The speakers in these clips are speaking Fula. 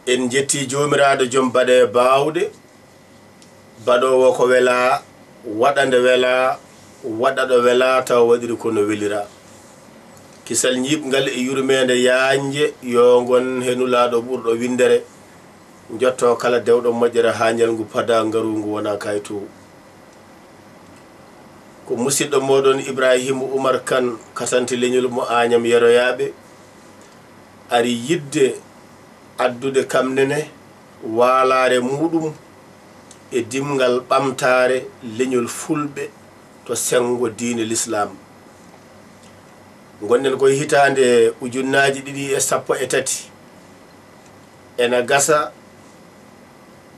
en jetti jomiraado jom bade baawde badowo ko wela wadande wela wadado wela taw wadiri kono welira kisal nyibngal e yurmede yaanje yo gon henulaado burdo windere jotto kala dewdo mojjere haanjal ngu pada ngaru ngu wona kayto ko musiddo modon Ibrahim Umar Kan Katante lenyol mo anyam yeroyaabe ari yidde addude kamnene walaare mudum e dimgal bamtaare lenyol fulbe to sengo diine l'islam gonnen koy hitande ujunnaaji didi e sappo e tati ena gasa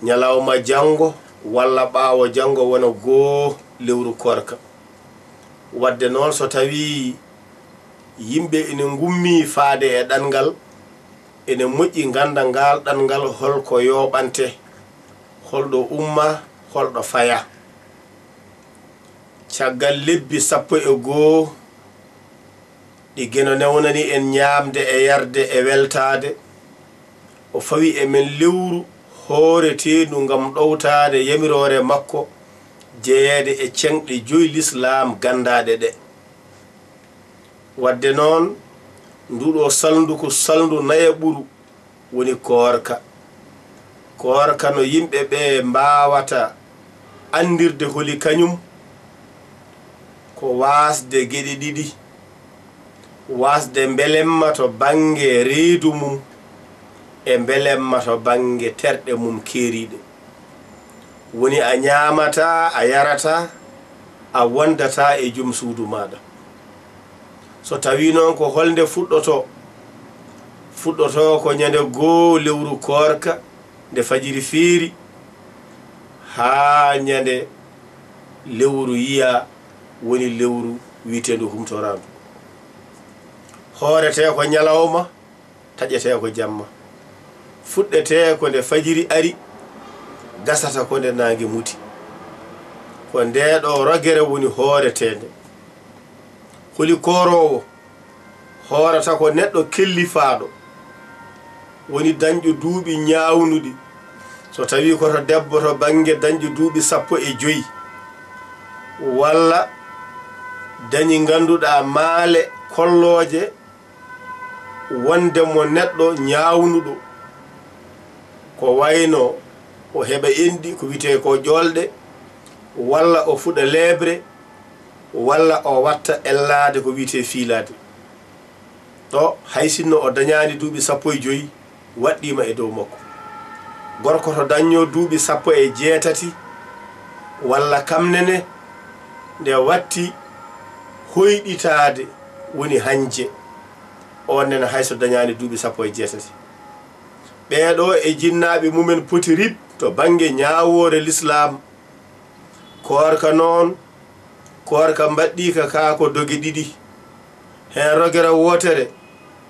nyalawma jango walla baawo jango wona go lewru korka wadde non so tawi yimbe ene ngummi faade e dangal ene moƴƴi ganda ngal dangal holko yoɓante holɗo umma holɗo faya caggal lebbi sappo e goo ɗi geno newnani en ñamde e yarde e weltade o fawi e men lewru hooretedu ngam ɗowtade yamirore makko jeeyede e cenɗe joyi l'islam gandade ɗe wadde noon nduɗo salndu ko salndu naya ɓuru woni koorka koorka no yimɓe ɓe mbawata andirde holi kañum ko wasde geɗe ɗiɗi wasde belemma to bange reedu mum e belemma to bange terɗe mum keeriɗe woni a ñamata a yarata a wondata e jom suudu maɗa so tawi noon ko holde fuɗɗoto ko ñande goo lewru koorka nde fajiri feeri ha ñande lewru yiya woni lewru wiitendu humtorandu hoorete ko ñalawma taƴete ko jamma fuɗɗete ko nde fajiri ari gasata ko nde nange muti ko ndeɗo rogere woni hooretede holi korowo hoorata ko neɗɗo kellifaɗo woni dañƴo duuɓi ñawnuɗi so tawi koto debbo to bange dañƴo duuɓi 15 walla dañi ganduɗa maale kolloje wonde mo neɗɗo ñawnuɗo ko wayno o heɓa enɗi ko wite ko ƴolɗe walla o fuɗa lebre walla o watta ellade ko wite fiilade ɗo hay sinno o dañani duuɓi 15 waɗɗima e dow makko gorko to dañño duuɓi 18 walla kamnene nde watti hoyɗitade woni hanje on nena hayso dañani duuɓi 18 ɓeɗo e jinnaɓe mumen poti rib to bange ñawore l'islam koorka noon koorka mbaɗɗika ka ko doge ɗiɗi hen rogere wotere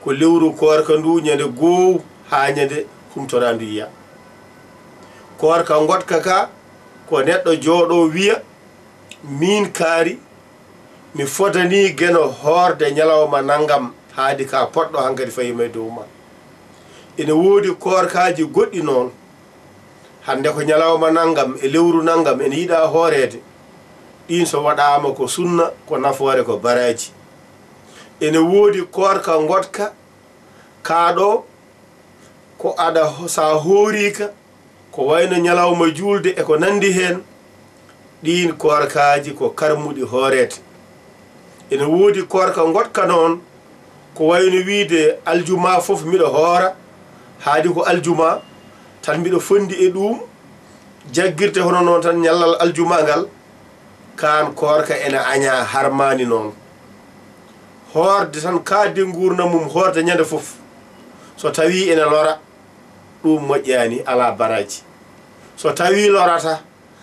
ko lewru koorka ndu ñande goo ha ñande humtorandu yiya koorka gotka ka ko neɗɗo jooɗo wiya min kaari mi fotani geno hoorde ñalawma nangam haadi ka poɗɗo hankadi fayima e dow ma ene woodi koorkaji goɗɗi noon hande ko ñalawma nangam e lewru nangam ene yiɗa hoorede ɗin so waɗama ko sunna ko nafoore ko baraji ene woodi koorka gotka kaɗo ko aɗa sa hoorika ko wayno ñalawma julde e ko nandi hen ɗin koorkaji ko karmuɗi hoorede ene woodi koorka gotka noon ko wayno wiide aljuma fof miɗo hoora haadi ko aljuma tan mbiɗo fondi e ɗum jaggirte hono noon tan ñallal aljuma ngal kan koorka ene aña harmani noon hoorde tan kaade gurna mum hoorde ñande fof so tawi ene lora ɗum moƴƴani ala baraji so tawi lorata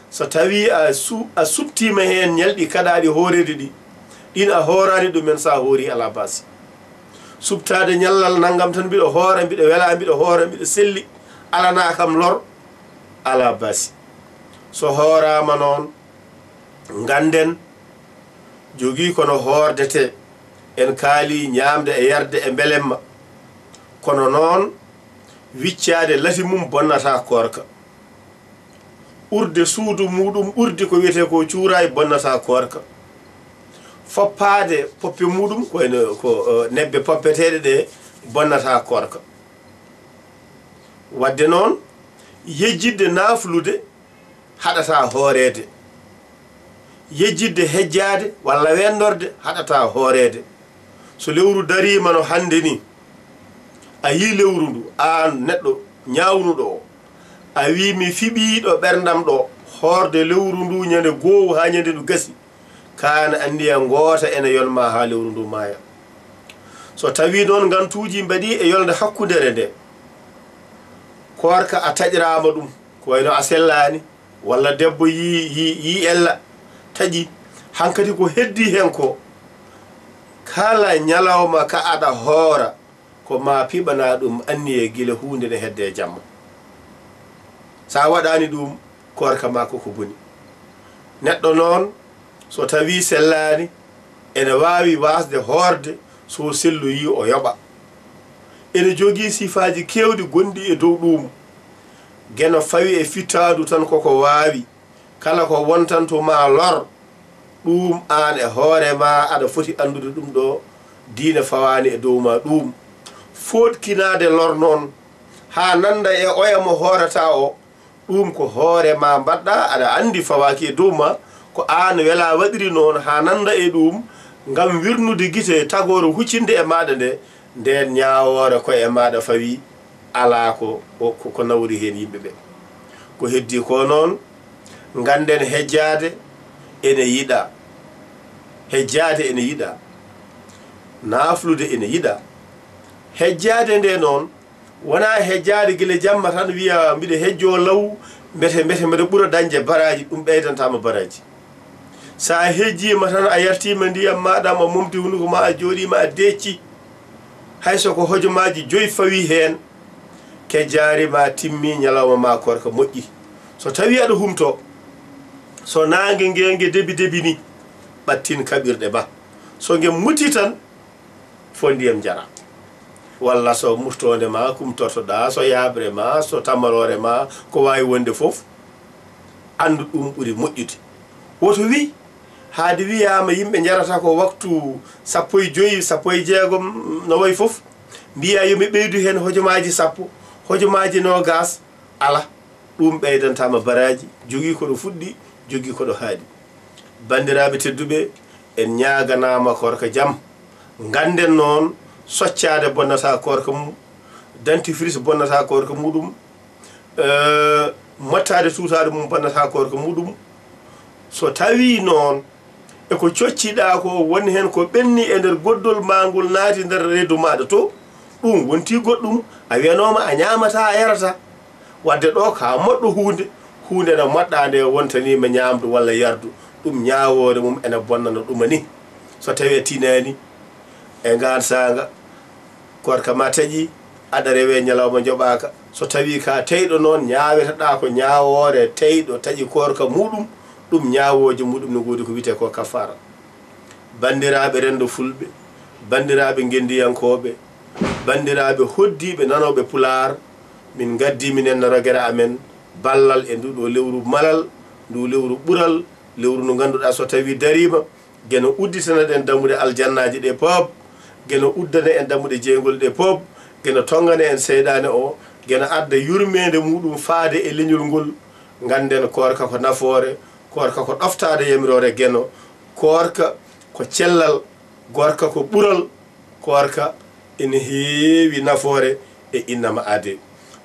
so tawi a subtima hen ñalɗi kaɗaɗi hoorede ɗin a hoorani ɗumen sa hoori ala basi subtade ñallal nangam tan mbiɗo hoora mbiɗo wela mbiɗo hoora mbiɗo selli alana kam lor ala basi so hoorama noon ganden jogii kono hoordete en kaali ñaamde e yarde e belemma kono noon wiccade lati mum bonnata koorka urde suudu muɗum ɓurdi ko wiyete ko cuuray bonnata koorka foppade poppe muɗum ko nebbe poppeteɗe ɗe bonnata koorka wadde noon yejjidde naaflude haɗata hoorede yejjidde hejjade walla wendorde haɗata hoorede so lewru darima no hande ni a yi lewru ndu an neɗɗo ñawnuɗo o a wi mi fiɓiɗo ɓerdam ɗo horde lewru ndu ñande goowu ha ñande ndu gasi kana andiya goota ene yolma ha lewru ndu maya so tawi noon gantuji mbaɗi e yolde hakkudere nde koorka a taƴirama ɗum ko wayno a sellani walla debbo yi ella taƴi hankadi ko heddi hen ko kala ñalawma ka aɗa hoora ko ma piɓana ɗum anni e gila hunde ne hedde jamma sa waɗani ɗum koorka ma ko boni neɗɗo noon so tawi sellani ene wawi wasde hoorde so sellu yi o yoɓa ene jogii sifaji kewɗi gonɗi e dow ɗum geno fawi e fittadu tan koko waawi kala ko wontanto ma lor ɗum an e hoore ma aɗa foti andude ɗum ɗo diina fawani e dow ma ɗum fotkinade lor noon ha nanda e oya mo hoorata o ɗum ko hoore ma mbaɗɗa aɗa andi fawaki e dow ma ko an wela waɗiri noon ha nanda e ɗum ngam wirnude guite tagore huccinde e maɗa nde nden ñawore ko e maɗa fawi ala ko nawri hen yimɓeɓe ko heddi ko noon ganden hejjade ene yiɗa hejjade ene yiɗa naaflude ene yiɗa hejjade nde noon wona hejjade gila jamma tan wiya mbiɗa hejjo law mbete mbiɗa ɓuura dañde baraji ɗum ɓeydantama baraji sa hejjima tan a yartima ndiyam maɗa ma mumti hunduko ma a jooɗima a decci hayso ko hojomaji 5 fawi hen kejjarima timmi ñalawma ma koorka moƴƴi so tawi aɗa humto so nangue ngenge debi ni ɓattin kaɓirɗe ba so nge muti tan fo ndiyam jara walla so murtode ma kumtortoɗa so yabre ma so tamarore ma ko wawi wonde foof andu ɗum ɓuuri moƴƴude woto wi haade wiyama yimɓe jarata ko waktu 15 16 no way foof mbiya yomi ɓeydu hen hojomaji 10 hojomaji 20 ala ɗum ɓeydantama baraji jogui koɗo fuɗɗi jogui koɗo haaɗi bandiraɓe tedduɓe en ñaganama koorka jaam ganden noon soccade bonnata koorka mum dentifrice bonnata koorka muɗum mottade tutade mum bonnata koorka muɗum so tawi noon eko cocciɗa ko woni hen ko ɓenni e nder goddol magol naati nder reedu maɗa to ɗum wonti goɗɗum a wiyanoma a ñamata a yarata wadde ɗo ka moɗɗo hunde no moɗɗa nde wontanima ñamdu walla yardu ɗum ñawore mum ene bonnana ɗuma ni so tawi a tinani e ngan saga koorka ma taƴi aɗa rewe ñalawma joɓaka so tawi ka teyɗo noon ñaweteɗa ko ñawore teyɗo taƴi koorka muɗum ɗum ñawoje muɗum no godi ko wiyete ko kafara bandiraɓe rendo fulɓe bandiraɓe gendiyankoɓe bandiraɓe hoddiɓe nanoɓe pular min gaddi minen no rogere amen ballal e nduɗo lewru malal ndu lewru ɓural lewru ndu ganduɗa so tawi darima geno udditana ɗen dammude aljannaji ɗe pop geno uddana en dammude jeygol ɗe pop geno tongane en seyɗane o geno adda yurmede muɗum faade e leñol ngol ganden koorka ko nafoore koorka ko ɗoftade yamirore geno koorka ko cellal gorka ko ɓural koorka ene heewi nafoore e innama ade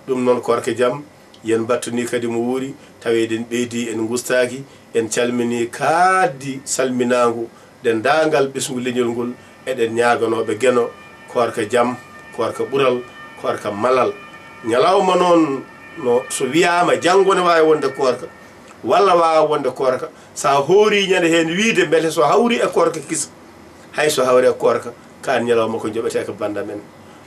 ɗum noon koorka jaam yen battuni kadi mo wuuri taweɗen ɓeydi en gustaki en calmini kaaddi salminagu dendagal ɓesgu leñol ngol eɗen ñaganoɓe geno koorka jaam koorka ɓural koorka malal ñalawma noon no so wiyama janggo ne wawi wonde koorka walla wawa wonde koorka sa hoori ñande hen wiide beele so hawri e koorka kisa hay so hawri e koorka kan ñalawma ko joɓete ko banda men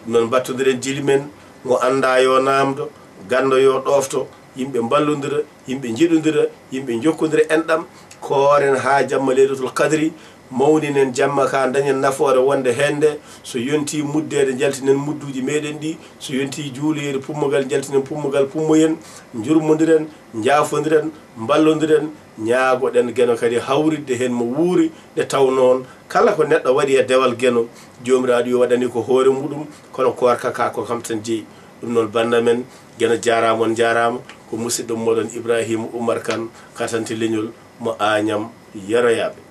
noon battodiren jili men mo anda yo namdo gando yo ɗofto yimɓe ballodira yimɓe jiɗodira yimɓe jokkodira enɗam kooren ha jamma leylatul kadri mawninen jamma ka dañen nafoore wonde hende so yonti muddede jaltinen mudduji meɗen ɗi so yonti juuliyede pummogal jaltinen pummogal pummoyen jurmodiren jaafodiren ballodiren ñaagoɗen geno kadi hawridde hen mo wuuri ɗe taw noon kala ko neɗɗo waɗi e dewal geno jomiraɗo yo waɗani ko hoore muɗum kono koorka ka ko kam tan jeeyi ɗum noon banda men geno jarama on jarama ko musidɗo moɗon Ibrahima Oumar Kane Katante leñol mo Agnam Yeroyaabe.